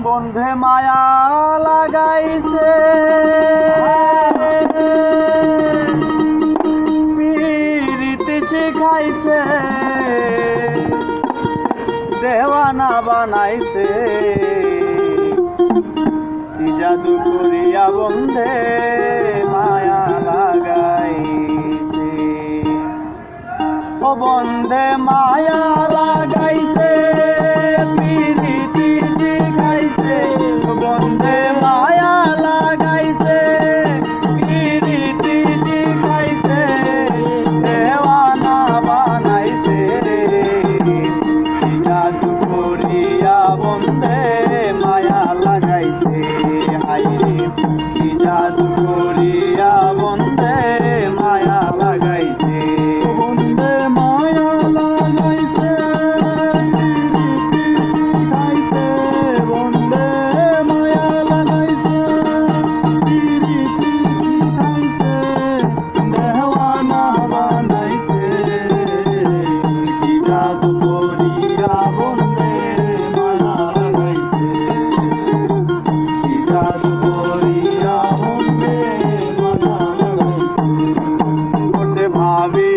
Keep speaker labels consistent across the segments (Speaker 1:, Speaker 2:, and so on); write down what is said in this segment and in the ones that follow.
Speaker 1: বন্ধে মায়া লাগাইছে পীড়িতি শিখাইছে দেওয়ানা বানাইছে কি জাদু করিয়া বন্ধে মায়া লাগাইছে ও বন্ধে মায়া লাগাইছে পীড়িতি শিখাইছে বন্ধে মায়া লাগাইছে পীড়িতি শিখাইছে দেওয়ানা বানাইছে কি জাদু করিয়া বন্ধে মায়া লাগাইছে হাইরে কি জাদু করিয়া বন্ধে মায়া লাগাইছে বন্ধে মায়া লাগাইছে খাইছে বন্ধে মায়া লাগাইছে খাইছে দেওয়ানা বানাইছে কি জাদু করিয়া বন্ধে মায়া লাগাইছে কি জাদু করিয়া বন্ধে মায়া লাগাইছে বসে ভাবি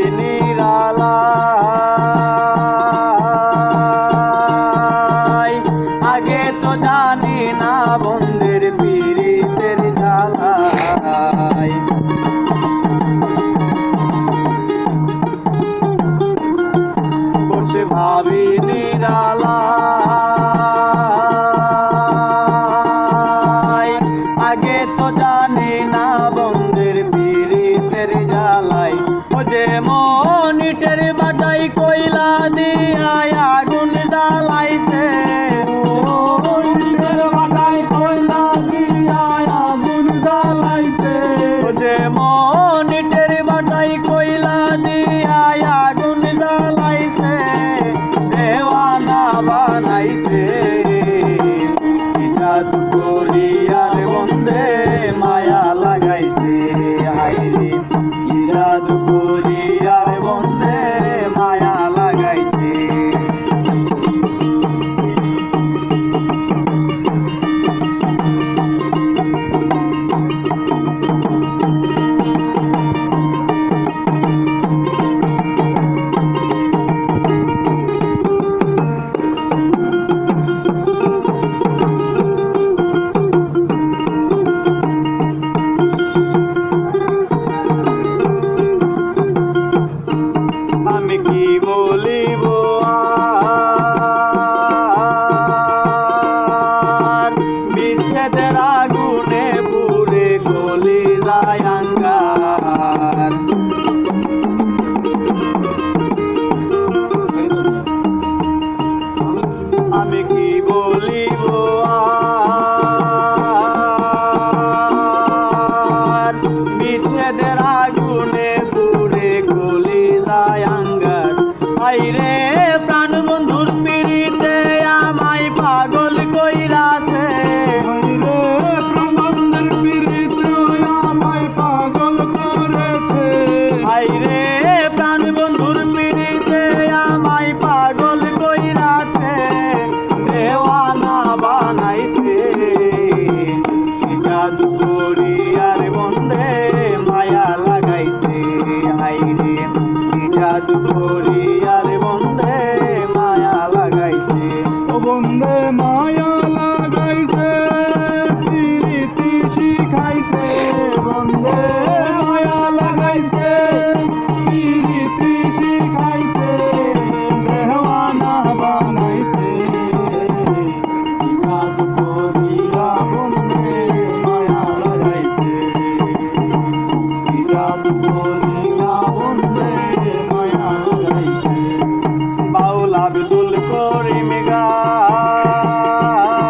Speaker 1: নিরালায় আগে তো জানি না বন্ধের পীড়িতের জ্বালায় বসে ভাবি নিরালায় আগে তো জানি না বন্ধের পীড়িতের জ্বালায় ও যে মনিটের বাটাই কইলা দিয়া আগুন জ্বালাইছে মনিটের বাটাই কইলা দিয়া আগুন জ্বালাইছে ও যে মনিটের বাটাই কইলা দিয়া আগুন জ্বালাইছে দেওয়ানা বানাইছে কি জাদু করিয়ার বন্ধে মায়া লাগাইছে হাইরে কি জাদু করিয়ার বন্ধে মায়া লাগাইছে আমি কি বলিব আর বিচ্ছেদের আগুনে পুড়ে গলি যায় আঙ্গার আমি কি বলিব আর বিচ্ছেদের আগুনে পুড়ে গলি যায় আঙ্গার আইরে প্রাণ বন্ধুর পীড়িতে আমায় পাগল কইরাছে প্রাণ বন্ধুর পীড়িতে আমায় পাগল করেছে আইরে প্রাণ বন্ধুর পীড়িতে আমায় পাগল কইরাছে দেওয়ানা বানাইছে কি জাদু করিয়ার বন্ধে মায়া লাগাইছে হাইরে কি জাদু করিয়ার বন্ধে মায়া লাগাইছে ও বন্ধে মায়া লাগাইছে পীড়িতি শিখাইছে বন্ধে মায়া লাগাইছে পীড়িতি শিখাইছে দেওয়ানা বানাইছে কি জাদু করিয়া বন্ধে মায়া লাগাইছে কি জাদু করিয়া বন্ধে মায়া লাগাইছে বাউল আব্দুল করিম গায়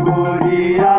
Speaker 2: করিয়া